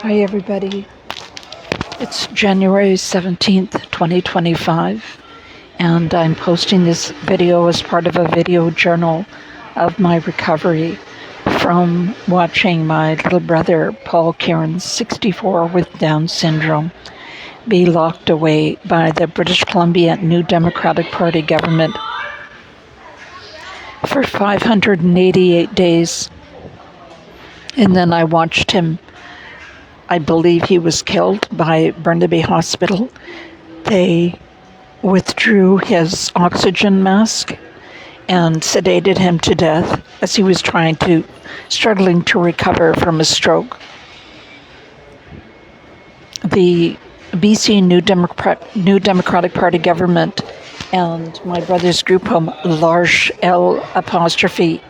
Hi everybody, it's January 17th, 2025, and I'm posting this video as part of a video journal of my recovery from watching my little brother, Paul Kierans, 64, with Down syndrome, be locked away by the British Columbia New Democratic Party government for 588 days. And then I watched him. I believe he was killed by Burnaby Hospital. They withdrew his oxygen mask and sedated him to death as he was struggling to recover from a stroke. The BC New Democratic Party government and my brother's group home, L'Arche, L''ARCHE,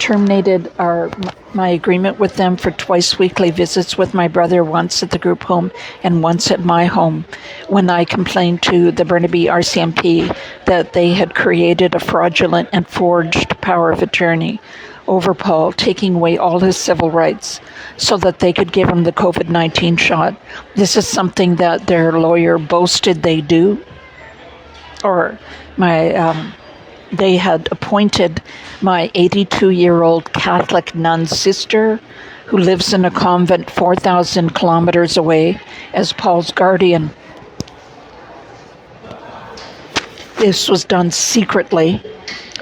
terminated my agreement with them for twice weekly visits with my brother, once at the group home and once at my home, when I complained to the Burnaby RCMP that they had created a fraudulent and forged power of attorney over Paul, taking away all his civil rights so that they could give him the COVID-19 shot. This is something that their lawyer boasted they do. Or they had appointed my 82-year-old Catholic nun sister, who lives in a convent 4,000 kilometers away, as Paul's guardian. This was done secretly,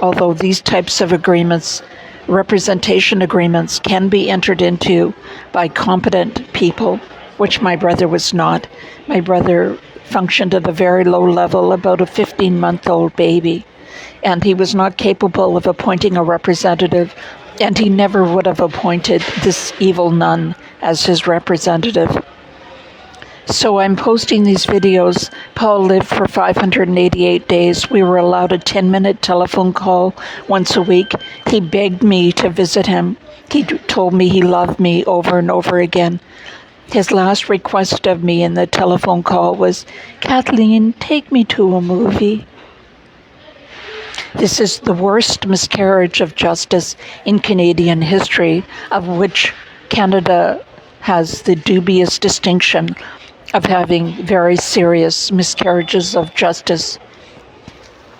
although these types of agreements, representation agreements, can be entered into by competent people, which my brother was not. My brother functioned at a very low level, about a 15-month-old baby. And he was not capable of appointing a representative, and he never would have appointed this evil nun as his representative. So I'm posting these videos. Paul lived for 588 days. We were allowed a 10-minute telephone call once a week. He begged me to visit him. He told me he loved me over and over again. His last request of me in the telephone call was, "Kathleen, take me to a movie." This is the worst miscarriage of justice in Canadian history, of which Canada has the dubious distinction of having very serious miscarriages of justice.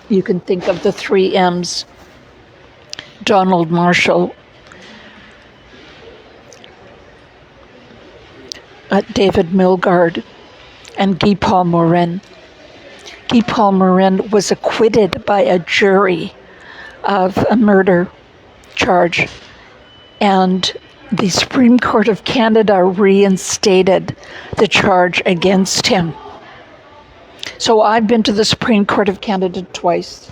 You can think of the three M's: Donald Marshall, David Milgaard, and Guy Paul Morin. Guy Paul Morin was acquitted by a jury of a murder charge, and the Supreme Court of Canada reinstated the charge against him. So I've been to the Supreme Court of Canada twice,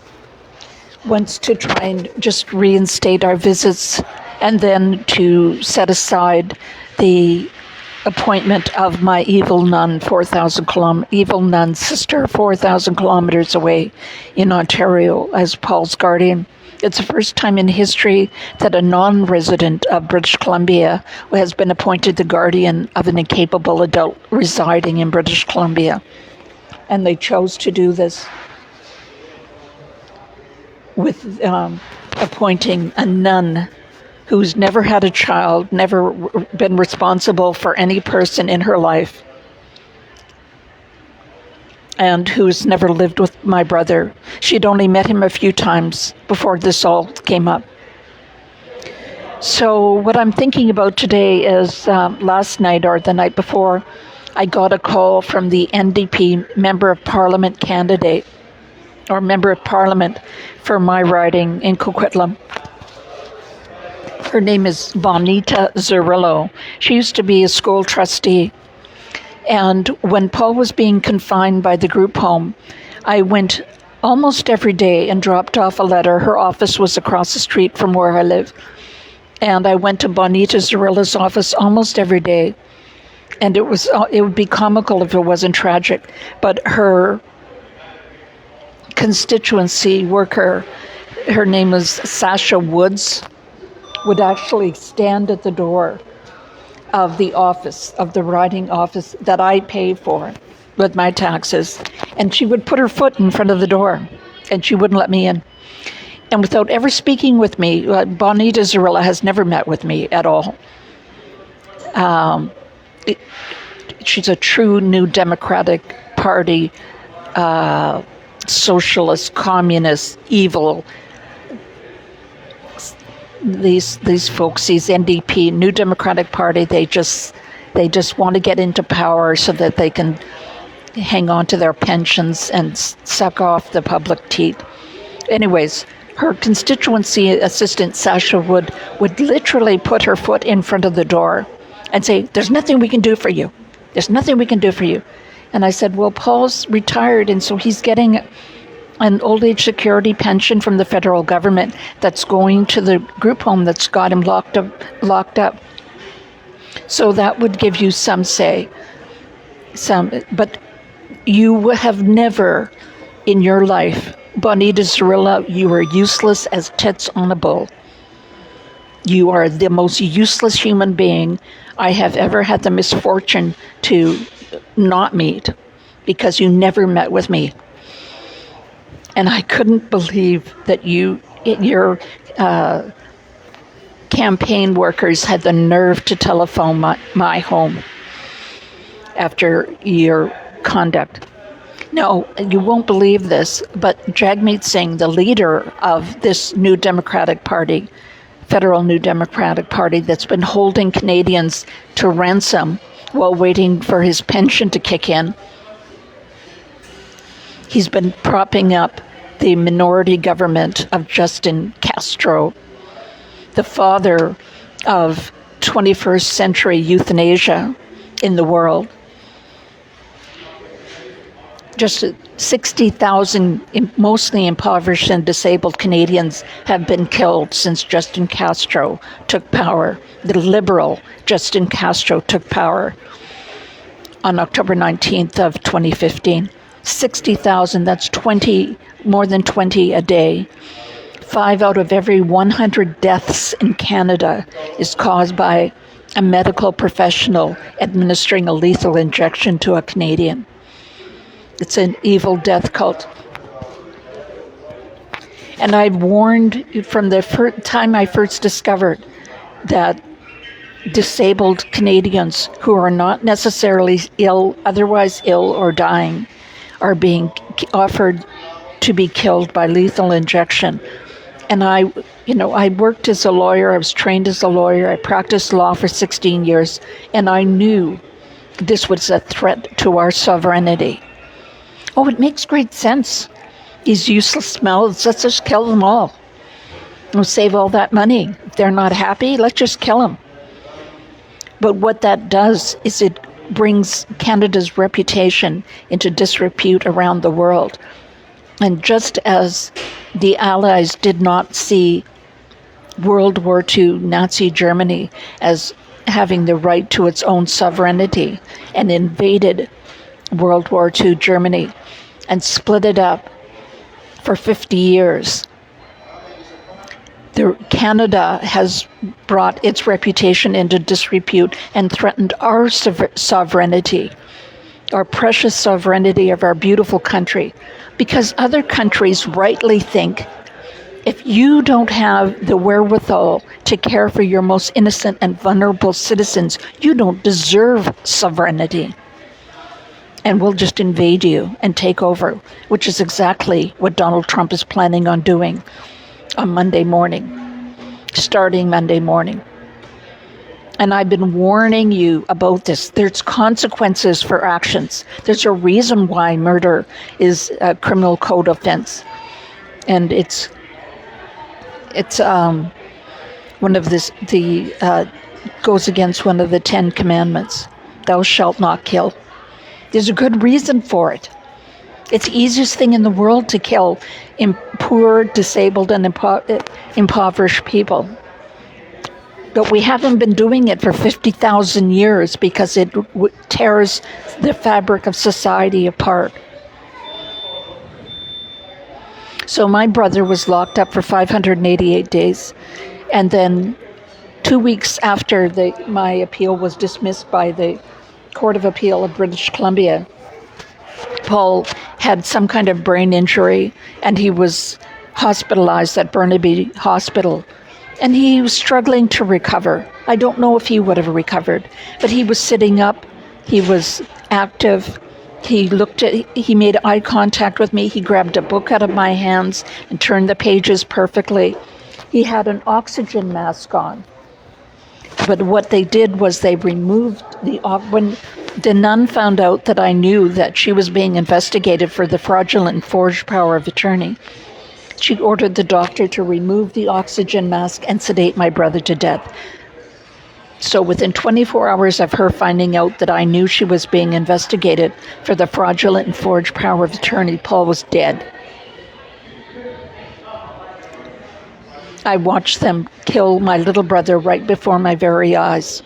once to try and just reinstate our visits, and then to set aside the appointment of my evil nun sister 4,000 kilometers away in Ontario as Paul's guardian. It's the first time in history that a non-resident of British Columbia has been appointed the guardian of an incapable adult residing in British Columbia. And they chose to do this with appointing a nun who's never had a child, never been responsible for any person in her life, and who's never lived with my brother. She'd only met him a few times before this all came up. So what I'm thinking about today is last night or the night before, I got a call from the NDP Member of Parliament candidate, or Member of Parliament for my riding in Coquitlam. Her name is Bonita Zerillo. She used to be a school trustee. And when Paul was being confined by the group home, I went almost every day and dropped off a letter. Her office was across the street from where I live. And I went to Bonita Zerillo's office almost every day. And it would be comical if it wasn't tragic. But her constituency worker, her name was Sasha Woods, would actually stand at the door of the office, of the riding office that I pay for with my taxes. And she would put her foot in front of the door and she wouldn't let me in. And without ever speaking with me, Bonita Zarilla has never met with me at all. She's a true New Democratic Party, socialist, communist, evil. These folks, these NDP, New Democratic Party, they just want to get into power so that they can hang on to their pensions and suck off the public teeth. Anyways, her constituency assistant, Sasha, would literally put her foot in front of the door and say, "There's nothing we can do for you. There's nothing we can do for you." And I said, well, Paul's retired, and so he's getting an old age security pension from the federal government that's going to the group home that's got him locked up. So that would give you some say. But you have never in your life, Bonita Zarilla, you are useless as tits on a bull. You are the most useless human being I have ever had the misfortune to not meet, because you never met with me. And I couldn't believe that your campaign workers had the nerve to telephone my home after your conduct. No, you won't believe this, but Jagmeet Singh, the leader of this New Democratic Party, federal New Democratic Party that's been holding Canadians to ransom while waiting for his pension to kick in, he's been propping up the minority government of Justin Castro, the father of 21st century euthanasia in the world. Just 60,000 mostly impoverished and disabled Canadians have been killed since Justin Castro took power. The liberal Justin Castro took power on October 19th of 2015. 60,000, that's more than 20 a day. 5 out of every 100 deaths in Canada is caused by a medical professional administering a lethal injection to a Canadian. It's an evil death cult. And I've warned from the time I first discovered that disabled Canadians who are not necessarily otherwise ill or dying, are being offered to be killed by lethal injection. And I worked as a lawyer, I was trained as a lawyer, I practiced law for 16 years, and I knew this was a threat to our sovereignty. Oh, it makes great sense. These useless mouths, let's just kill them all. We'll save all that money. If they're not happy, let's just kill them. But what that does is it brings Canada's reputation into disrepute around the world. And just as the Allies did not see World War II Nazi Germany as having the right to its own sovereignty and invaded World War II Germany and split it up for 50 years, Canada has brought its reputation into disrepute and threatened our sovereignty, our precious sovereignty of our beautiful country, because other countries rightly think if you don't have the wherewithal to care for your most innocent and vulnerable citizens, you don't deserve sovereignty. And we'll just invade you and take over, which is exactly what Donald Trump is planning on doing on Monday morning, starting Monday morning. And I've been warning you about this. There's consequences for actions. There's a reason why murder is a criminal code offense. And it's one of goes against one of the 10 commandments. Thou shalt not kill. There's a good reason for it. It's the easiest thing in the world to kill poor, disabled, and impoverished people. But we haven't been doing it for 50,000 years because it tears the fabric of society apart. So my brother was locked up for 588 days. And then 2 weeks after my appeal was dismissed by the Court of Appeal of British Columbia, Paul had some kind of brain injury, and he was hospitalized at Burnaby Hospital. And he was struggling to recover. I don't know if he would have recovered, but he was sitting up. He was active. He made eye contact with me. He grabbed a book out of my hands and turned the pages perfectly. He had an oxygen mask on. But what they did was they removed when the nun found out that I knew that she was being investigated for the fraudulent and forged power of attorney, she ordered the doctor to remove the oxygen mask and sedate my brother to death. So within 24 hours of her finding out that I knew she was being investigated for the fraudulent and forged power of attorney, Paul was dead. I watched them kill my little brother right before my very eyes.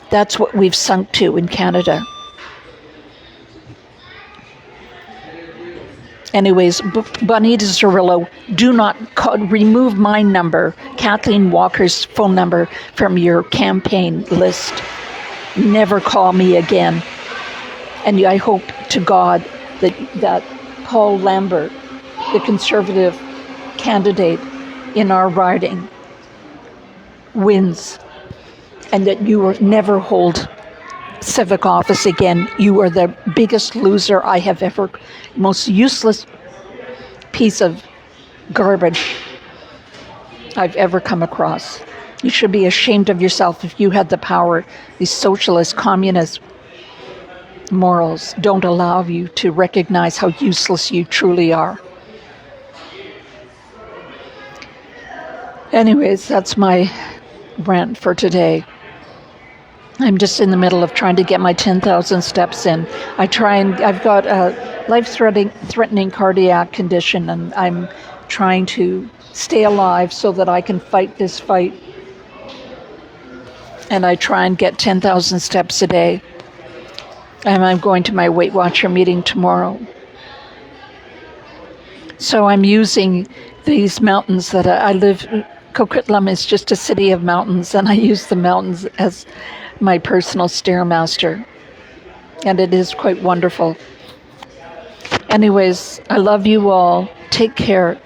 That's what we've sunk to in Canada. Anyways, Bonita Cirillo, do not remove my number, Kathleen Walker's phone number, from your campaign list. Never call me again. And I hope to God that Paul Lambert, the Conservative candidate in our riding, wins, and that you will never hold civic office again. You are the biggest loser I have ever, most useless piece of garbage I've ever come across. You should be ashamed of yourself if you had the power. These socialist, communist morals don't allow you to recognize how useless you truly are. Anyways, that's my rant for today. I'm just in the middle of trying to get my 10,000 steps in. I've got a life-threatening cardiac condition, and I'm trying to stay alive so that I can fight this fight. And I try and get 10,000 steps a day. And I'm going to my Weight Watcher meeting tomorrow. So I'm using these mountains that I live. Coquitlam is just a city of mountains, and I use the mountains as my personal stairmaster, and it is quite wonderful. Anyways, I love you all. Take care.